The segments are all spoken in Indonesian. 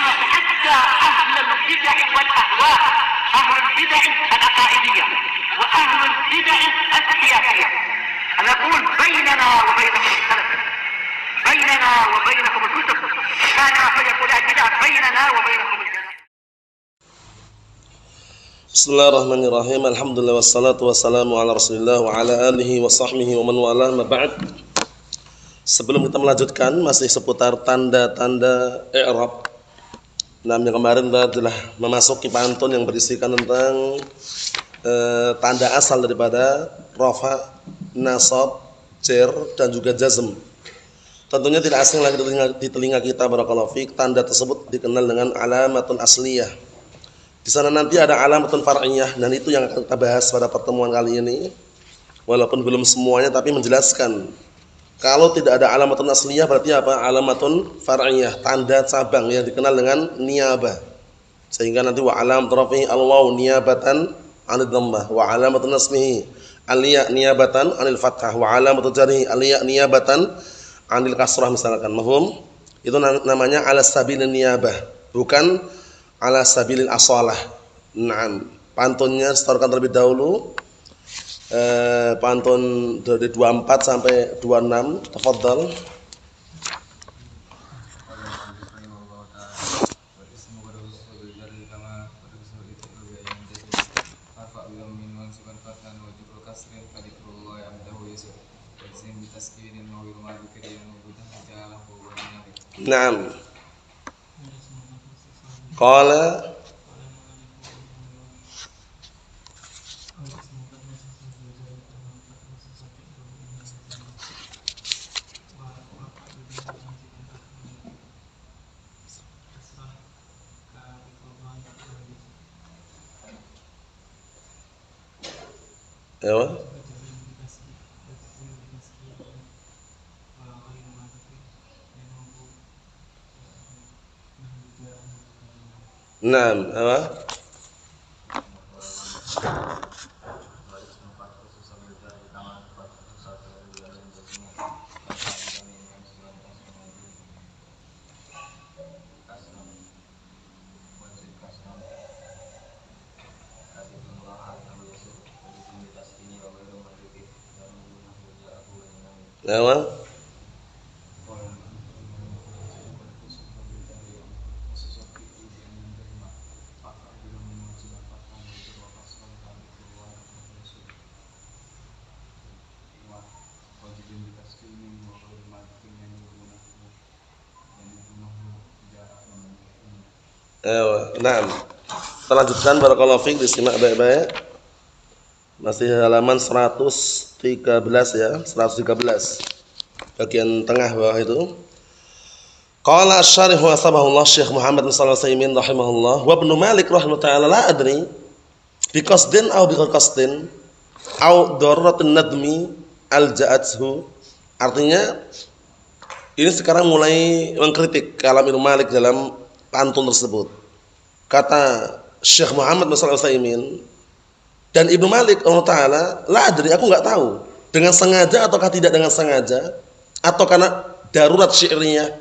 حتى أهل البدع والأهواء، أهل البدع العقائدية وأهل البدع السياسية. أنا أقول بيننا وبينكم السلف، بيننا وبينكم الكتب، كان فيقول البدع بيننا وبينكم الجنة. Bismillahirrahmanirrahim. Alhamdulillah wassalatu wassalamu ala Rasulillah wa ala alihi wa sahbihi wa man walah, ma ba'd. Sebelum kita melanjutkan masih seputar tanda-tanda i'rab. Nah, yang kemarin kita telah memasuki pantun yang berisikan tentang tanda asal daripada rafa, nasab, jar dan juga jazm. Tentunya tidak asing lagi di telinga kita, barakallahu fiik. Tanda tersebut dikenal dengan alamatun asliyah. Di sana nanti ada alamatun far'iyah, dan itu yang akan kita bahas pada pertemuan kali ini. Walaupun belum semuanya, tapi menjelaskan. Kalau tidak ada alamatun asliyah berarti apa? Alamatun far'iyah, tanda cabang yang dikenal dengan niyabah. Sehingga nanti wa alamat rafi'i al-waw niyabatan 'anil dhammah, wa alamatun nasbihi al-ya niyabatan 'anil fathah, wa alamatun jarhi al-ya niyabatan 'anil kasrah misalkan. Mahum? Itu namanya ala sabilin niyabah, bukan ala sabilil asalah. Naam. Pantunnya setorkan terlebih dahulu. Pantun dari 24 sampai 26. Tafadhal. Naam. Qala ewa. Naam, ewa. Ewa. Naam. Kita lanjutkan, barakallahu fiik, disimak baik-baik. Masih halaman 113 ya, 113. Bagian tengah bawah itu. Qala asy-syarih wa sabahullah Syekh Muhammad bin Shalih Al-Utsaimin rahimahullah wa Ibnu Malik rahimahullah ta'ala la adri bi qasdin aw bi ghairi qasdin aw daruratin nadmi alja'athu. Artinya ini sekarang mulai mengkritik kalam Ibnu Malik dalam pantun tersebut. Kata Syekh Muhammad bin Shalih Al-Utsaimin dan Ibnu Malik Allah Ta'ala, la adri, aku enggak tahu dengan sengaja ataukah tidak dengan sengaja, atau karena darurat syi'riyah.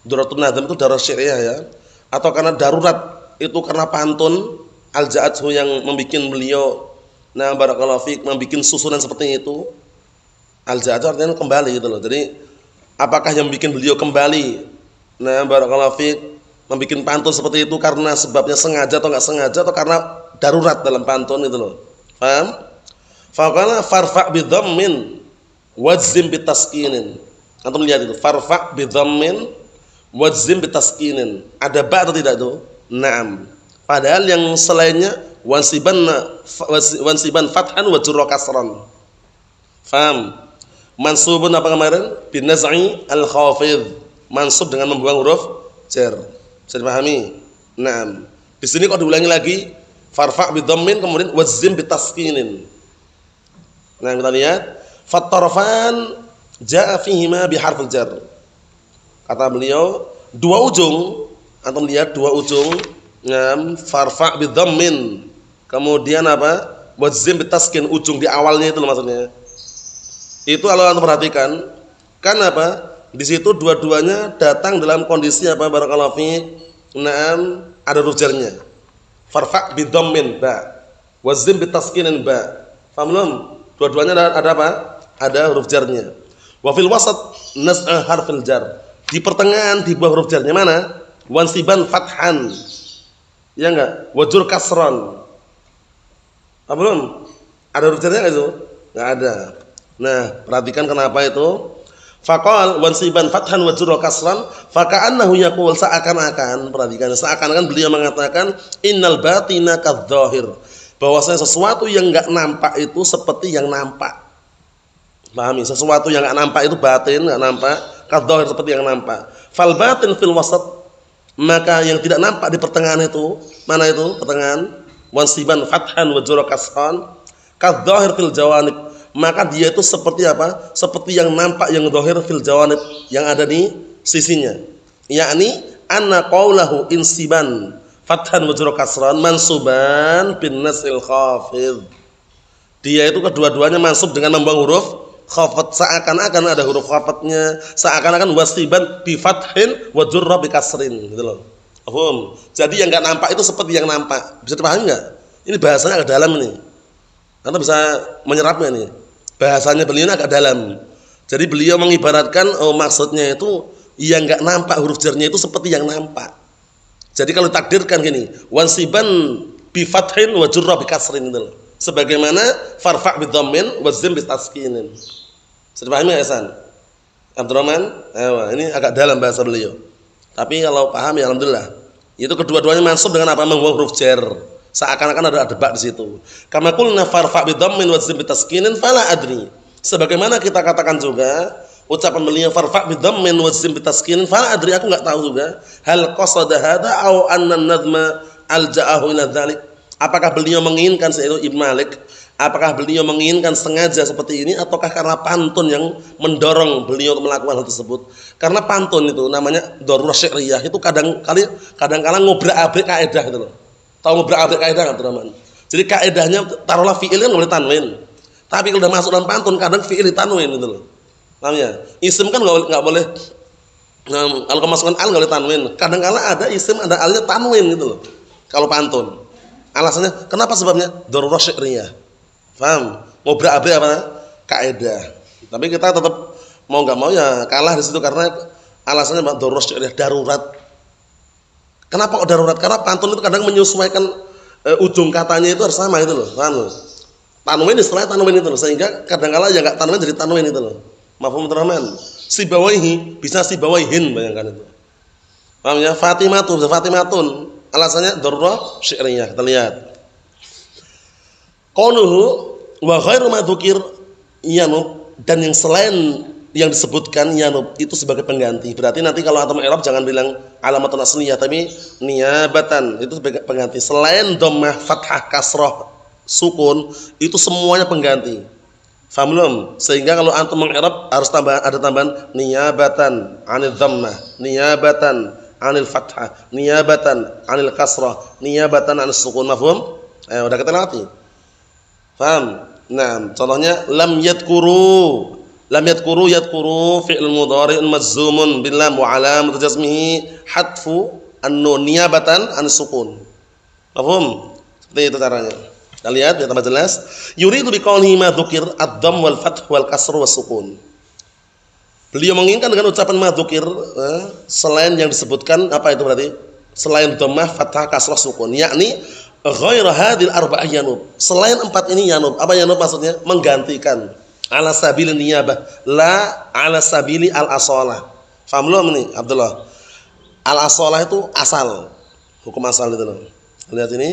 Daruratun nadam itu darurat syi'riyah ya, atau karena darurat itu karena pantun al-ja'athu yang membuat beliau, nah barakallahu fiik, membuat susunan seperti itu. Al-ja'athu artinya kembali gitu loh. Jadi apakah yang bikin beliau kembali, nah barakallahu fiik, membuat pantun seperti itu karena sebabnya sengaja atau enggak sengaja, atau karena darurat dalam pantun itu loh. Paham? Faqala farfa' bi dhammin wajzim bi taskinin. Antum lihat itu, farfa' bi dhammin wajzim bi taskinin. Ada ba atau tidak itu? Naam. Padahal yang selainnya wansiban fathan wa jurra kasran. Faham? Mansubun apa kemarin? Bin naz'i al-khafidh. Mansub dengan membuang huruf jar. Bisa dipahami? Naam. Di sini kok diulangi lagi, farfa' bi dhammin kemudian wajzim bi taskinin. Nah, kita lihat fattarafan jaa fihima bi harfil jar. Kata beliau, dua ujung, antum lihat dua ujung, ngam farfa' bi dhammin. Kemudian apa? Wajzim bi taskin, ujung di awalnya itu maksudnya. Itu kalau antum perhatikan, kan apa? Di situ dua-duanya datang dalam kondisi apa? Barakallahu fiik, Naam, ada huruf jarnya. Farfa' bi dhammin ba, wazim bi taskinin ba. Paham belum? Dua-duanya ada apa? Ada huruf jarnya. Wa fil wasat nas'a harfil jar. Di pertengahan di bawah huruf jarnya mana? Wansiban fathan. Ya enggak? Wajur kasran. Paham belum? Ada huruf jarnya enggak itu? Enggak ada. Nah, perhatikan kenapa itu? Faqal wansiban fathan wajur kasran faka'annahu yaqul seakan-akan, perhatikan, seakan-akan beliau mengatakan innal batina kadzahir. Bahwasanya sesuatu yang enggak nampak itu seperti yang nampak. Pahami? Sesuatu yang enggak nampak itu batin, enggak nampak, kadzahir seperti yang nampak. Fal batin fil wasat, maka yang tidak nampak di pertengahan itu, mana itu? Pertengahan. Wansiban fathan wajur kasran kadzahir fil jawanib. Maka dia itu seperti apa? Seperti yang nampak, yang zahir fil jawanib, yang ada di sisinya. Yakni anna qaulahu insiban fathan wajur kasran mansuban bin nasil khafid. Dia itu kedua-duanya mansub dengan membuang huruf khafat, seakan-akan ada huruf khafatnya, seakan-akan wasiban bi fathin wajur bi kasrin, gitu loh. Paham? Jadi yang enggak nampak itu seperti yang nampak. Bisa dipahami enggak? Ini bahasanya agak dalam nih. Anda bisa menyerapnya nih. Bahasanya beliau agak dalam. Jadi beliau mengibaratkan, oh maksudnya itu yang enggak nampak huruf jarnya itu seperti yang nampak. Jadi kalau takdirkan gini, wansiban bi fathin wa jurra bi kasrin itu. Sebagaimana farfa' bi dhammin wa zim bi taskinin. Sudah paham ya Hasan? Abdurrahman? Ini agak dalam bahasa beliau. Tapi kalau paham ya alhamdulillah. Itu kedua-duanya mansub dengan apa? Membuang huruf jar. Seakan-akan ada debat di situ. Kama qulna farfa' bi dhammin wa zim bi taskinin fala adri. Sebagaimana kita katakan juga ucapan beliau farfa' bi dhammin wa zim bi taskinin fala adri, aku enggak tahu juga hal qasada hadza aw anna an-nadma alja'ahu ila dzalik. Apakah beliau menginginkan itu Ibnu Malik? Apakah beliau menginginkan sengaja seperti ini ataukah karena pantun yang mendorong beliau untuk melakukan hal tersebut? Karena pantun itu namanya darurah syi'riyah, itu kadang-kala ngobrak-abrik kaidah gitu loh. Tahu ngobrak-abrik kaidah enggak, Abdurrahman? Jadi kaidahnya taruhlah fi'il kan boleh tanwin. Tapi kalau udah masuk dalam pantun kadang fi'il ditanwin gitu loh. Paham ya? Isim kan enggak boleh, kalau kemasukan al enggak boleh tanwin. Kadang-kala ada isim ada alnya tanwin gitu loh. Kalau pantun. Alasannya kenapa? Sebabnya darurah syi'riyah. Paham? Ngobrak-abrik apa? Kaidah. Tapi kita tetap mau enggak mau ya kalah di situ karena alasannya darurah syi'riyah, darurat. Kenapa kok darurat? Karena pantun itu kadang menyesuaikan ujung katanya itu harus sama itu loh. Paham? Tanwin istilahnya tanwin itu loh, sehingga kadang-kala ya enggak tanwin jadi tanwin itu loh. Mafhum Abdurrahman? Sibawaihi bisa sibawaihin, bayangkan itu. Paham ya? Fatimatu bisa Fatimatun. Alasannya darurah syi'riyah. Kita lihat. Qauluhu wa ghairu ma dzukir yanub, dan yang selain yang disebutkan yanub itu sebagai pengganti. Berarti nanti kalau antum i'rab jangan bilang alamatun asliyah tapi niyabatan, itu sebagai pengganti. Selain dhammah, fathah, kasrah, sukun itu semuanya pengganti. Faham belum? Sehingga kalau antum meng'irab harus ada tambahan niyabatan 'anil dhammah, niyabatan 'anil fathah, niyabatan 'anil kasrah, niyabatan 'anil sukun. Mafhum? Udah kita latih. Faham? Nah, contohnya lam yadhkuru. Lam yadhkuru fi'il mudhari'un majzumun bil lam wa 'alamat jazmihi hadfu an-nun niyabatan 'an sukun. Mafhum? Seperti itu caranya. Kita lihat biar tambah jelas. Yuridu biqaulihi ma dzukir ad-dhamm wal fath wal kasr was sukun. Beliau menginginkan dengan ucapan ma dzukir selain yang disebutkan apa itu berarti? Selain dhammah, fathah, kasrah, sukun. Yakni ghair hadhil arba'ah yanub. Selain empat ini yanub. Apa yanub maksudnya? Menggantikan. Ala sabili niyabah, la ala sabili al-asalah. Faham belum ini Abdullah? Al-asalah itu asal. Hukum asal itu loh. Lihat ini.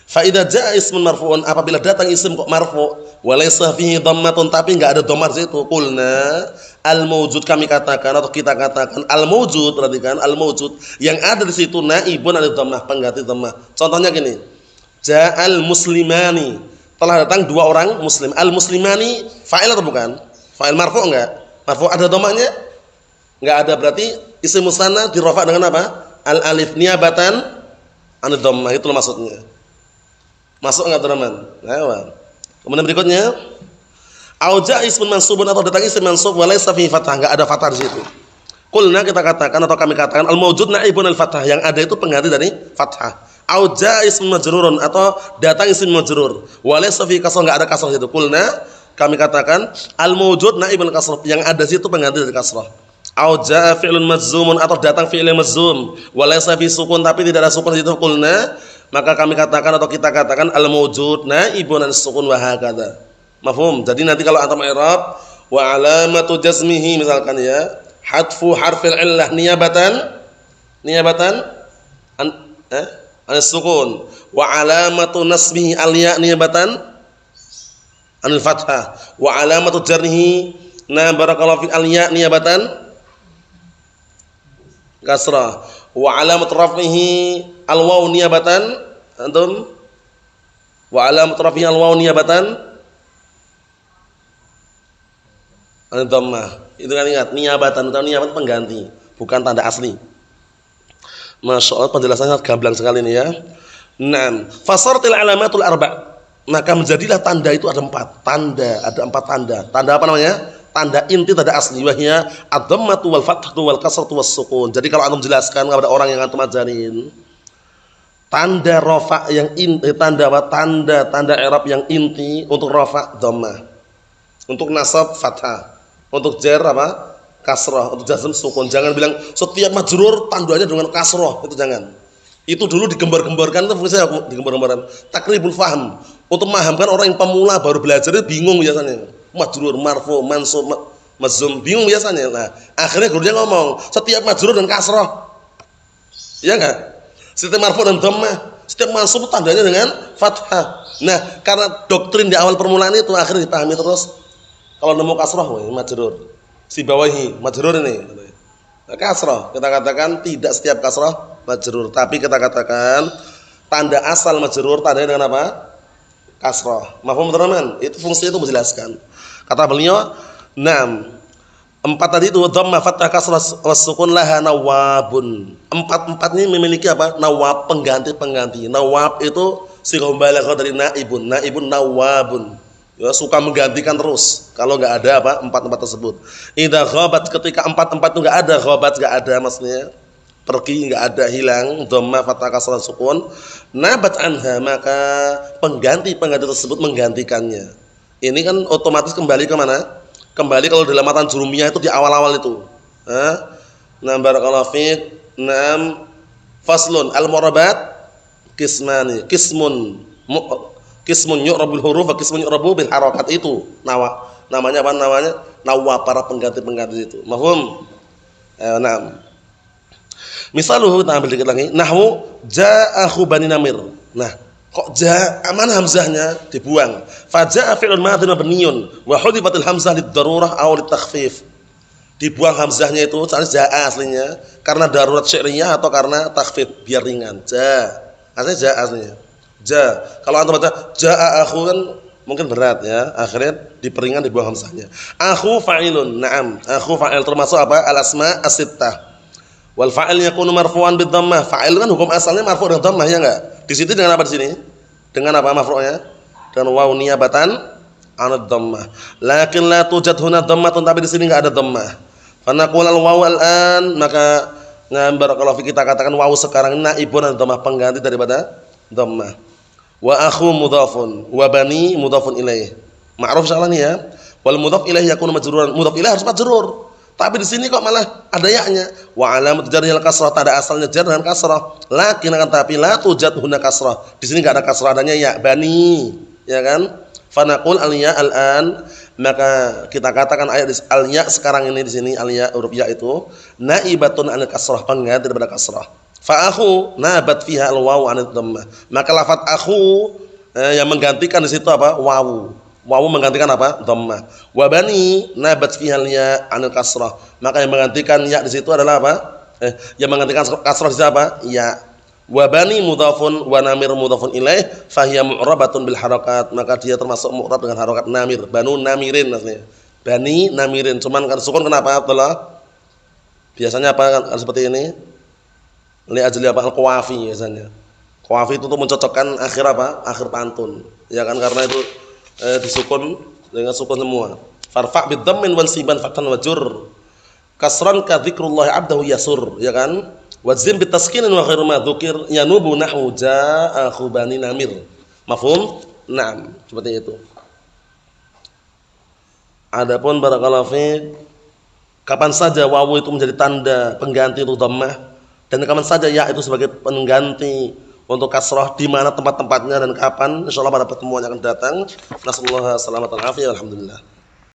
Fa idza jaa ismun marfu'un, apabila datang isim kok marfu' wa laysa fihi dhammatun, tapi enggak ada dhammah di situ, qulna al-mawjud, kami katakan atau kita katakan al-mawjud, perhatikan al-mawjud yang ada di situ naibun al dhammah, pengganti dhammah. Contohnya gini. Ja'al muslimani, telah datang dua orang muslim. Al-muslimani fa'il atau bukan? Fa'il marfu' enggak? Marfu' ada dhammahnya? Enggak ada, berarti isim musanna dirafa' dengan apa? Al-alif niyabatan an dhammah, itu maksudnya. Masuk enggak teman-teman? Nah, kemudian berikutnya auja ismun mansubun, atau datang isim mansub wa laysa fihi fathah, enggak ada fathah di situ. Qulna kita katakan atau kami katakan al-mawjud naibun al-fathah, yang ada itu pengganti dari fathah. Au jaa ismun majrurun, atau datang isim majrur. Wa laysa fi kasrah, enggak ada kasrah itu. Qulna kami katakan al-mawjud naibun kasrah, yang ada situ pengganti dari kasrah. Au jaa fi'lun majzumun, atau datang fi'il majzum. Wa laysa fi sukun, tapi tidak ada sukun di situ. Qulna maka kami katakan atau kita katakan al-mawjud naibun as-sukun wa hakadha. Mafhum? Jadi nanti kalau antum i'rab wa alamatu jazmihi misalkan ya, hadfu harfil illah niyabatan an-sukun, wa alamatu nasbihi al-ya niyabatan anil fathah, wa alamatu jarrihi na barakallahu fi al-ya niyabatan kasrah, wa alamatu raf'ihi al-waw niyabatan antum, wa alamatu raf'ihi al-waw niyabatan an-dhammah. Itu kan ingat, niyabatan atau niyabatan pengganti, bukan tanda asli. Masya Allah, penjelasannya gamblang sekali ini ya. Naam, fasartil alamatul arba', maka menjadilah tanda itu ada 4 tanda, ada 4 tanda. Tanda apa namanya? Tanda inti, tanda asli, wahya ad-dhammatu wal fathatu wal kasratu was sukun. Jadi kalau antum jelaskan kepada orang yang antum ajarin, tanda rafa yang inti, tanda apa? Tanda i'rab yang inti untuk rafa dhammah, untuk nasab fathah, untuk jar apa? Kasrah, untuk jazm sukun. Jangan bilang setiap majrur tandanya dengan kasrah, itu jangan. Itu dulu digembar-gemborkan, itu fungsinya digembar-gemborkan. Takribul faham, untuk memahamkan orang yang pemula baru belajar itu bingung biasanya. Majrur, marfu, mansub, mazmum, bingung biasanya. Nah, akhirnya gurunya ngomong, setiap majrur dan kasrah. Iya enggak? Setiap marfu dan dhammah, setiap mansub tandanya dengan fathah. Nah, karena doktrin di awal permulaan itu akhirnya dipahami terus. Kalau nemu kasrah, majrur. Si bawahi, majrur ini. Nah, kasrah, kita katakan tidak setiap kasrah majrur, tapi kita katakan tanda asal majrur tandanya dengan apa? Kasrah. Mafhum teman-teman? Itu fungsinya itu menjelaskan. Kata beliau, 6 tadi itu dhammah, fathah, kasrah, was-sukun laha nawabun. 4 ini memiliki apa? Nawab, pengganti-pengganti. Nawab itu sighah mubalaghah dari naibun. Naibun nawabun. Ya, suka menggantikan terus. Kalau enggak ada apa? 4 tersebut. Idza ghabat, ketika 4 itu enggak ada, ghabat enggak ada maksudnya. Pergi, enggak ada, hilang, dhammah, fathah, kasrah, sukun, nabat anha, maka pengganti-pengganti tersebut menggantikannya. Ini kan otomatis kembali ke mana? Kembali kalau dalam matan jurumiyah itu di awal-awal itu. Nah, barakallahu fiik. Naam, faslun al-murabat qismani. Qismun yu'rabul huruf wa qismun yu'rabu bil harakat, itu namanya apa namanya? Nawab, para pengganti-pengganti itu. Mafhum? Naam. Misaluhu, kita ambil dikit lagi. Nahwu ja'ahu bani Namir. Nah, kok ja'a, mana hamzahnya dibuang? Fa ja'a fi'lun madhin mabniyun wa hudifatil hamzah lid-darurah aw lit-takhfif. Dibuang hamzahnya itu soalnya ja'a aslinya karena darurat sy'riyah atau karena takhfif biar ringan. Aslinya ja'a aslinya. Kalau antum baca ja'a akhu kan mungkin berat ya, akhirnya diperingan, dibuang hamzahnya. Akhu fa'ilun. Na'am, akhu fa'il termasuk apa? Al-asma as-sittah. Wal fa'il yakunu marfu'an bid-dhammah. Fa'il kan hukum asalnya marfu' dengan dhammah, ya enggak? Di situ dengan apa di sini? Dengan apa marfu'nya? Dengan waw niyabatan an dhammah. Lakin la tujad huna dhammatun, tapi di sini enggak ada dhammah. Fa naqul al-waw al-an, maka barakallahu fi, kita katakan waw sekarang naibun an dhammah, pengganti daripada dhammah. Wa akhu mudhafun wa bani mudhafun ilaih. Ma'ruf insyaallah nih ya. Wal mudhaf ilaih yakunu majruran. Mudhaf ilaih harus majrur. Tapi di sini kok malah ada ya-nya. Wa alamat jarril kasrah, tanda asalnya jar dengan kasrah. Lakin akan tapi la tujad huna kasrah. Di sini enggak ada kasrah, adanya ya bani, ya kan? Fa naqul al-ya al-an, maka kita katakan ayat al-ya sekarang ini di sini al-ya huruf ya itu naibatun an kasrah, pengganti daripada kasrah. Fa akhu nabat fiha al-waw an dhammah. Maka lafaz akhu yang menggantikan di situ apa? Wawu. Wawu menggantikan apa? Dhammah. Wa bani nabat fiha al-ya an kasrah. Maka yang menggantikan ya di situ adalah apa? Yang menggantikan kasrah di situ apa? Ya. Wa bani mudhafun wa namir mudhafun ilaih fa hiya mu'rabatun bil harakat. Maka dia termasuk mu'rab dengan harakat namir. Banu namirin maksudnya. Bani namirin. Cuman kan sukun kenapa? Abdullah? Biasanya apa kan seperti ini? Li ajli apa? Al-qawafi biasanya. Qawafi itu untuk mencocokkan akhir apa? Akhir pantun. Ya kan, karena itu disukun dengan sukun semua. Farfa' bid-dhammin wan siban fatan wa jur. kasran ka dzikrullah 'abdahu yasur, ya kan? Wazim bitaskinin wa khairu ma dzukir yanubu nahwu jaa khubani namir. Mafhum? Naam, seperti itu. Adapun barakallahu fiik, kapan saja wawu itu menjadi tanda pengganti untuk dhammah dan kapan saja ya itu sebagai pengganti untuk kasrah, di mana tempat-tempatnya dan kapan, insyaallah pada pertemuan yang akan datang. Nasallahu alaihi wasallam. Alhamdulillah.